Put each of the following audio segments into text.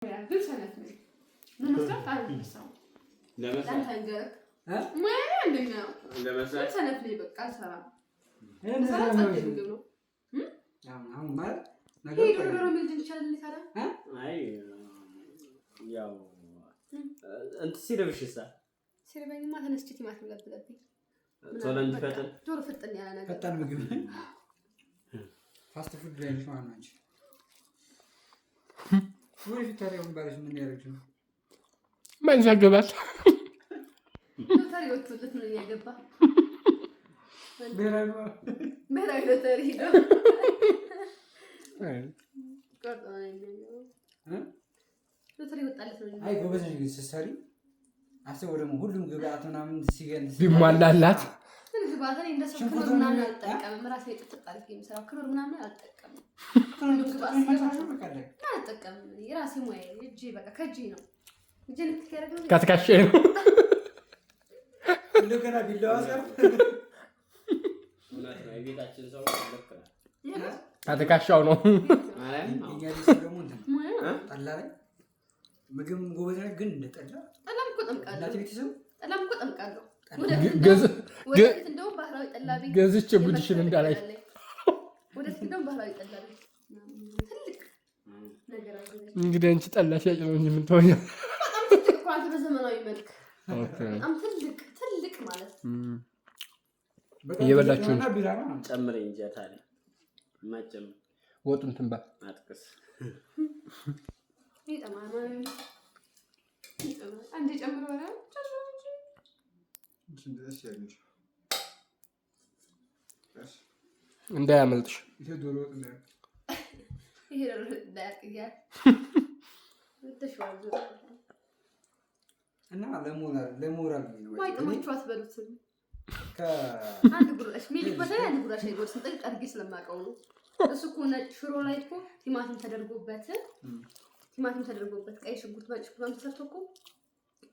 ግን ሰነፍ ነኝ ለመስራት አልነሳው ለመስራት አንገር ማያ እንደኛ ለመስራት ሰነፍ ነኝ በቃ አልሰራም ነው አሁን ማለት ነገር ዶሮ ምንድን ይችላል ታዲያ አይ ያው እንት ሲረብሽሳ ሲረበኝማ ተነስቼ ቲማቲም ለብለብኝ ቶሎን ፈጠን ዶሮ ፈጠን ያለ ነገር ፈጣን ምግብ ፋስት ፉድ ላይ ነው አንቺ ወይ ቪታሪያው ባለሽ ምን ያረጅ ነው ማን ያገባል ሎተሪ ወጥቶለት ነው ያገባ ብሔራዊ ሎተሪ ነው ሎተሪ ወጣለት ነው አይ ጎበዝ ነኝ ስትሰሪ አስበው ደግሞ ሁሉም ግብአት ምናምን ሲገንስ ቢሟላላት ግብአት ላይ እንደሱ ክሎር ምናምን አልጠቀምም ራሴ ጥጥጣሪፍ የምሰራው ክሎር ምናምን አልጠቀምም ሁሉም ግብአት አልጠቀምም የራሴ ሙያ እጄ በቃ ከእጄ ነው እጄን ትከረገው ካትካሽ ነው እንደገና ቢላዋ ሰር ማለት ነው የቤታችን ሰው ለከራ ካትካሻው ነው እኛ ደግሞ ጠላ ላይ ምግብ ጎበዝ ነኝ ግን እንደጠላ ጠላም እኮ ጠምቃለሁ እናቴ ቤተሰብ ጠላም እኮ ጠምቃለሁ ወደፊት እንደውም ባህላዊ ጠላ ቤት ገዝቼ ጉድሽን እንዳላይ ወደፊት እንደውም ባህላዊ ጠላ ቤት ትልቅ ነገር አለ እንግዲህ አንቺ ጠላ ሻጭ ነው እንጂ ምን ትሆኛ በጣም ትልቅ እኮ አንተ በዘመናዊ መልክ በጣም ትልቅ ማለት እየበላችሁ ጨምረኝ እንጂ ታዲያ ማጨም ወጡን ትንባ አጥቅስ ይጠማማ አንዴ ጨምሮ ነው እንዳያመልጥሽ ይሄ ዶሮ ወጥ ነው ይሄ ዶሮ ዳቅያ ተሽዋል እና ለሞራል ነው ማይጠማችሁ አትበሉትም ከአንድ ጉራሽ ሚሊክ በተለይ አንድ ጉራሽ አይጎርስ ጥልቅ አድርጌ ስለማውቀው ነው እሱ እኮ ነጭ ሽሮ ላይ እኮ ቲማቲም ተደርጎበት ቀይ ሽንኩርት ነጭ ሽንኩርት ተሰርቶ እኮ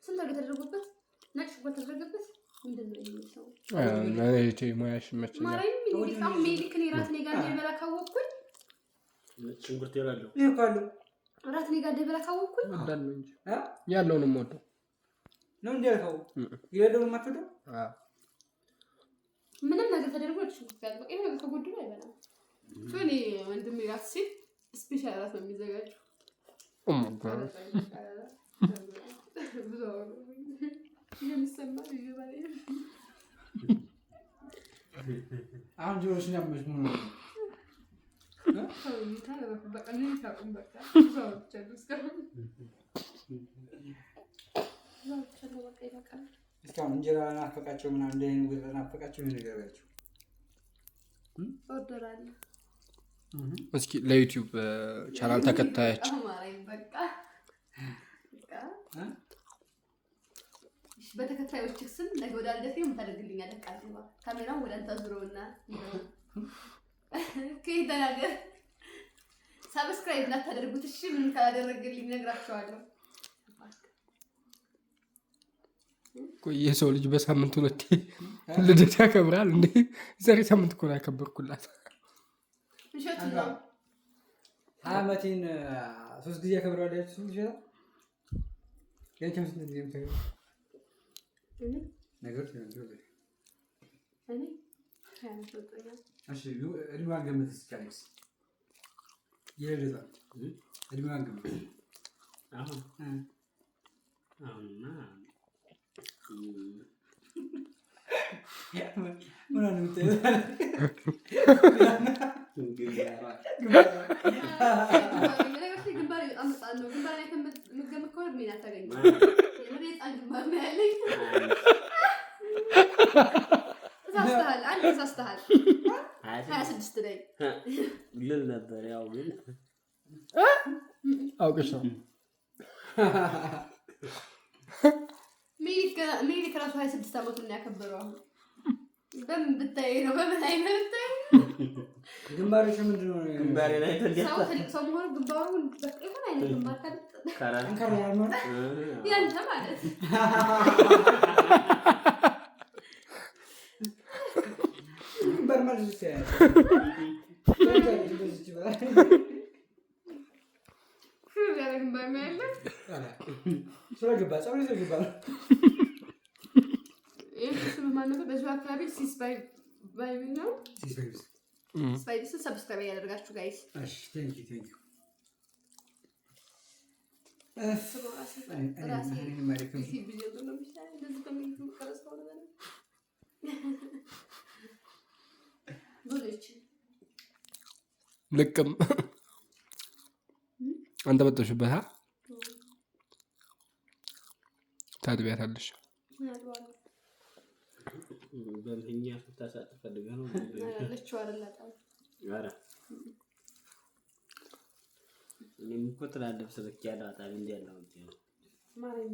ስንት ነገር ተደርጎበት ነጭ ሽንኩርት ተደርጎበት ምንድነው የሚሰው ማለት ሙያሽ መቼ ማርያም ሚሊክ ነው ራስ ነው ጋር እንደበላ ካወቅኩኝ ሽንኩርት ይላለው ይካሉ ራስ ነው ጋር እንደበላ ካወቅኩኝ እንዳለው እንጂ ያለውንም ወጣው ነው እንደልከው ይሄደው ማተደ ምንም ነገር ተደርጎ ሽንኩርት ያለው ይሄ ነገር ከጎድሎ አይበላም ሶኒ ወንድም ራስ ሲል ስፔሻል ራስ ነው የሚዘጋጀው አሁን ጆሮሽ ነው መስሙ እስካሁን እንጀራ ናፈቃቸው ምናምን እንደኔ ወደ ናፈቃቸው ነገራቸው ኦርደር አለ እስኪ ለዩቲዩብ ቻናል ተከታያችሁ በቃ በተከታዮች ስም ነገ ወደ አልደፊ የምታደርግልኛለህ ቃልባ ካሜራውን ወደ አንተ ዙረውና ከይተናገር ሰብስክራይብ እንዳታደርጉት እሺ ምን ካላደረግልኝ ነግራችኋለሁ ቆይ የሰው ልጅ በሳምንት ሁለቴ ልደት ያከብራል እንዴ ዛሬ ሳምንት እኮ ነው ያከበርኩላት እሺት ነው አመቴን 3 ጊዜ ያከብራለች እሱ ልጅ ያንቺም ስንት ጊዜ ምታከብሩ ነገር ትነግረው እኔ እሺ እድሜዋን ገምት እስኪ አሌክስ የልደታ እድሜዋን ገምት አሁንማ ምን ነው የምትለው ግንባሬ በጣም መጣል ነው ግንባሬ ከምገምት ከሆነ ምን ያታገኝ የመሬት አንድ ግንባር ነው ያለኝ ሳስተሃል አንድ ሳስተሃል 26 ላይ ልል ነበር ያው ግን አውቀሽ ነው ሚሊክ ራሱ 26 አመቱን ያከበረው አሁን በምን ብታይ ነው በምን አይነት ብታይ ግንባሬሽ ምንድነው ግንባሬ ላይ ሰው ትልቅ ሰው መሆኑ ግንባሩ በቃ ይሆን አይነት ግንባር ካለ ያንተ ማለት ግንባር ማለት ይችላል ግንባር ስለገባ ፀጉሬ ስለገባ በዚሁ አካባቢ ሲስ ባይቢ ነው። ስፓይስ ሰብስክራይብ ያደርጋችሁ ጋይስ። እሺ ቴንክ ዩ ልቅም አንተ በጠሽበት ታጥቢያታለሽ። በልህኛ ስታሳጥ ፈልገህ ነው ያለችው አይደለም። ኧረ እኔም እኮ ትላለህ ስልክ ያለው አጣቢ እንዲያለው ነው ማረኝ